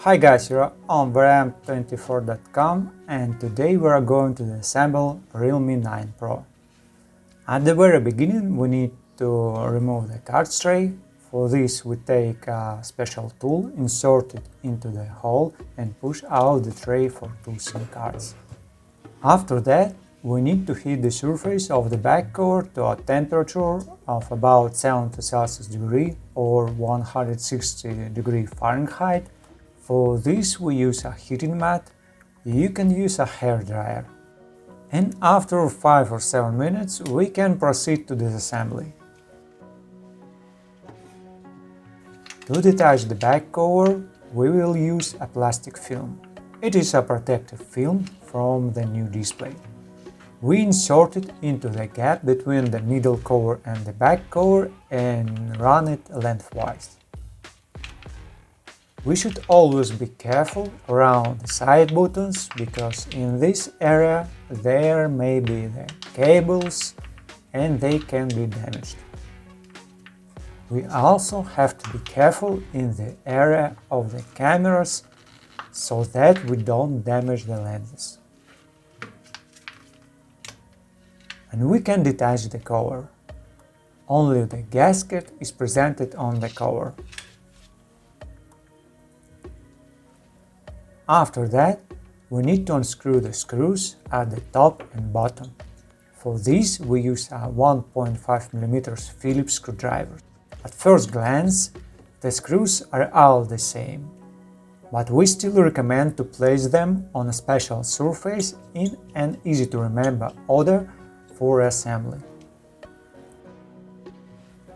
Hi guys, you're on RM24.com and today we are going to disassemble Realme 9 Pro. At the very beginning we need to remove the card tray. For this we take a special tool, insert it into the hole and push out the tray for two SIM cards. After that we need to heat the surface of the back cover to a temperature of about 70 Celsius degree or 160 degree Fahrenheit. For this we use a heating mat. You can use a hair dryer. And after 5 or 7 minutes we can proceed to disassembly. To detach the back cover we will use a plastic film. It is a protective film from the new display. We insert it into the gap between the middle cover and the back cover and run it lengthwise. We should always be careful around the side buttons, because in this area there may be the cables and they can be damaged. We also have to be careful in the area of the cameras so that we don't damage the lenses. And we can detach the cover. Only the gasket is presented on the cover. After that, we need to unscrew the screws at the top and bottom. For this we use a 1.5 mm Phillips screwdriver. At first glance, the screws are all the same, but we still recommend to place them on a special surface in an easy to remember order for assembly.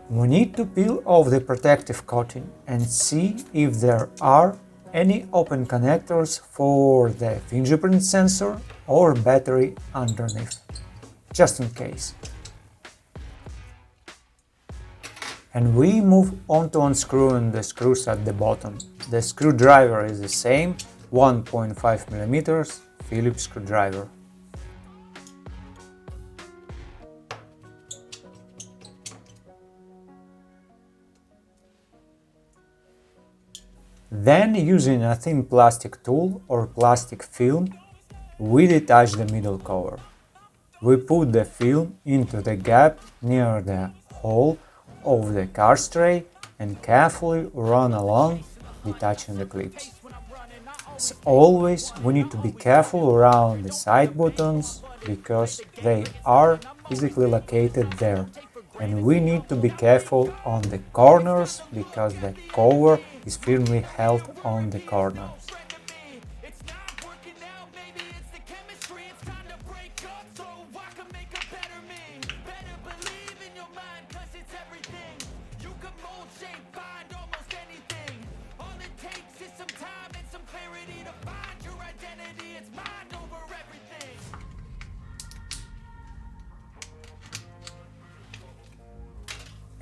We need to peel off the protective coating and see if there are any open connectors for the fingerprint sensor or battery underneath, just in case. And we move on to unscrewing the screws at the bottom. The screwdriver is the same, 1.5 mm Phillips screwdriver. Then, using a thin plastic tool or plastic film, we detach the middle cover. We put the film into the gap near the hole of the card tray and carefully run along, detaching the clips. As always, we need to be careful around the side buttons because they are physically located there. And we need to be careful on the corners because the cover is firmly held on the corners.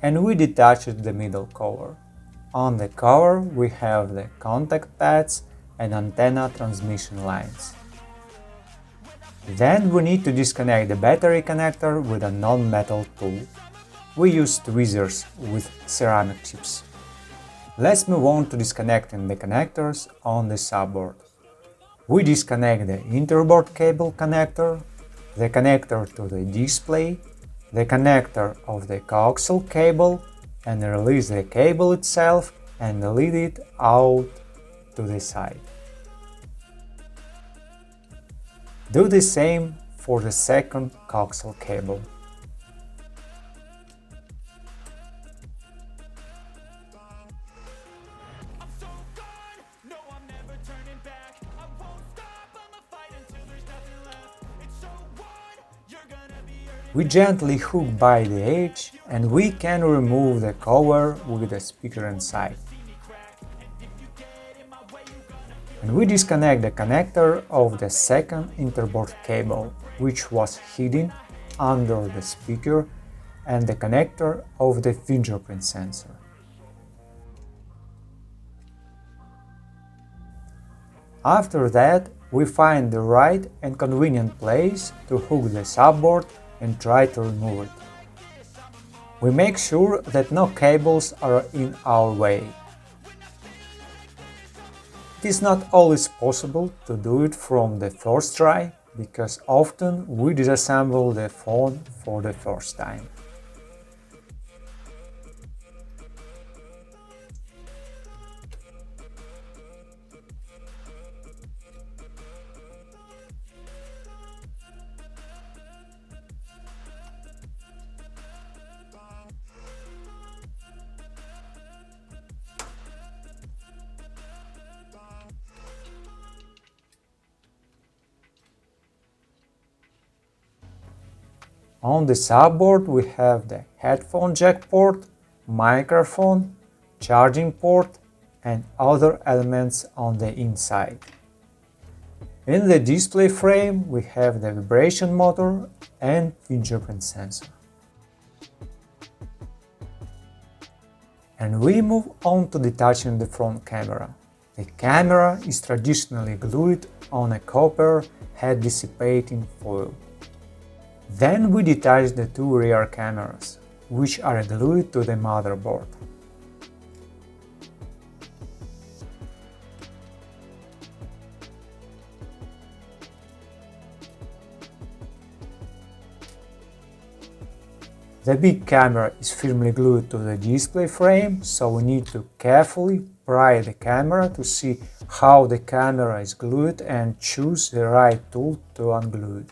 And we detached the middle cover. On the cover we have the contact pads and antenna transmission lines. Then we need to disconnect the battery connector with a non-metal tool. We use tweezers with ceramic tips. Let's move on to disconnecting the connectors on the subboard. We disconnect the interboard cable connector, the connector to the display, the connector of the coaxial cable, and release the cable itself and lead it out to the side. Do the same for the second coaxial cable. We gently hook by the edge and we can remove the cover with the speaker inside. And we disconnect the connector of the second interboard cable, which was hidden under the speaker, and the connector of the fingerprint sensor. After that, we find the right and convenient place to hook the subboard and try to remove it. We make sure that no cables are in our way. It is not always possible to do it from the first try, because often we disassemble the phone for the first time. On the subboard we have the headphone jack port, microphone, charging port and other elements on the inside. In the display frame we have the vibration motor and fingerprint sensor. And we move on to detaching the front camera. The camera is traditionally glued on a copper heat dissipating foil. Then we detach the two rear cameras, which are glued to the motherboard. The big camera is firmly glued to the display frame, so we need to carefully pry the camera to see how the camera is glued and choose the right tool to unglue it.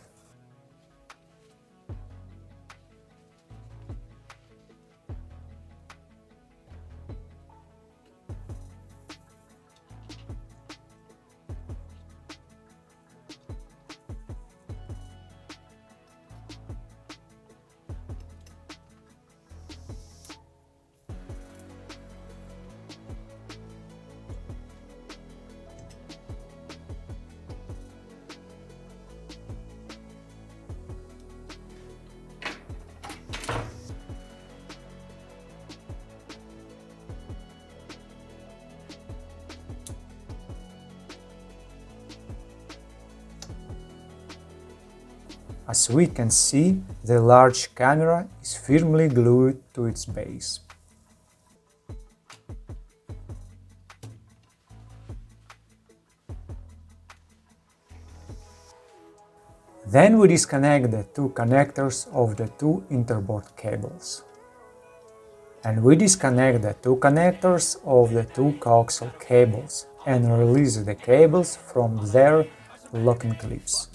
As we can see, the large camera is firmly glued to its base. Then we disconnect the two connectors of the two interboard cables. And we disconnect the two connectors of the two coaxial cables and release the cables from their locking clips.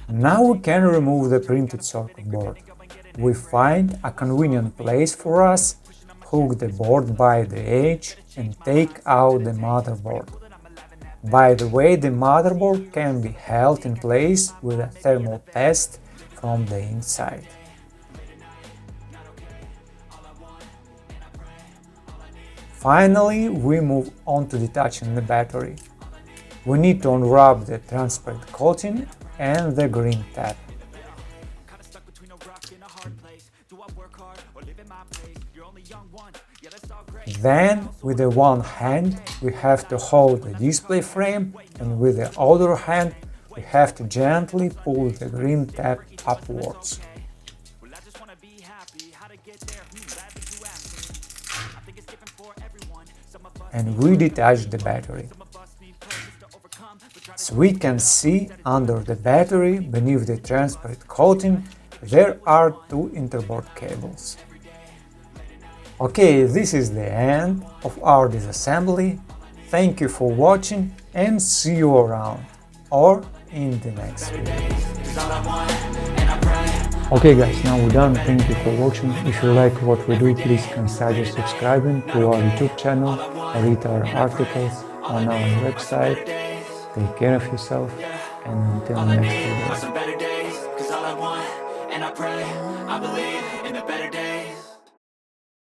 Now we can remove the printed circuit board. We find a convenient place for us, hook the board by the edge and take out the motherboard. By the way, the motherboard can be held in place with a thermal test from the inside. Finally, we move on to detaching the battery. We need to unwrap the transparent coating and the green tab. Then, with the one hand, we have to hold the display frame, and with the other hand, we have to gently pull the green tab upwards. And we detach the battery. As we can see, under the battery, beneath the transparent coating, there are two interboard cables. Okay, this is the end of our disassembly. Thank you for watching and see you around or in the next video. Okay guys, now we're done. Thank you for watching. If you like what we do, please consider subscribing to our YouTube channel, read our articles on our website. Take care of yourself and until next video.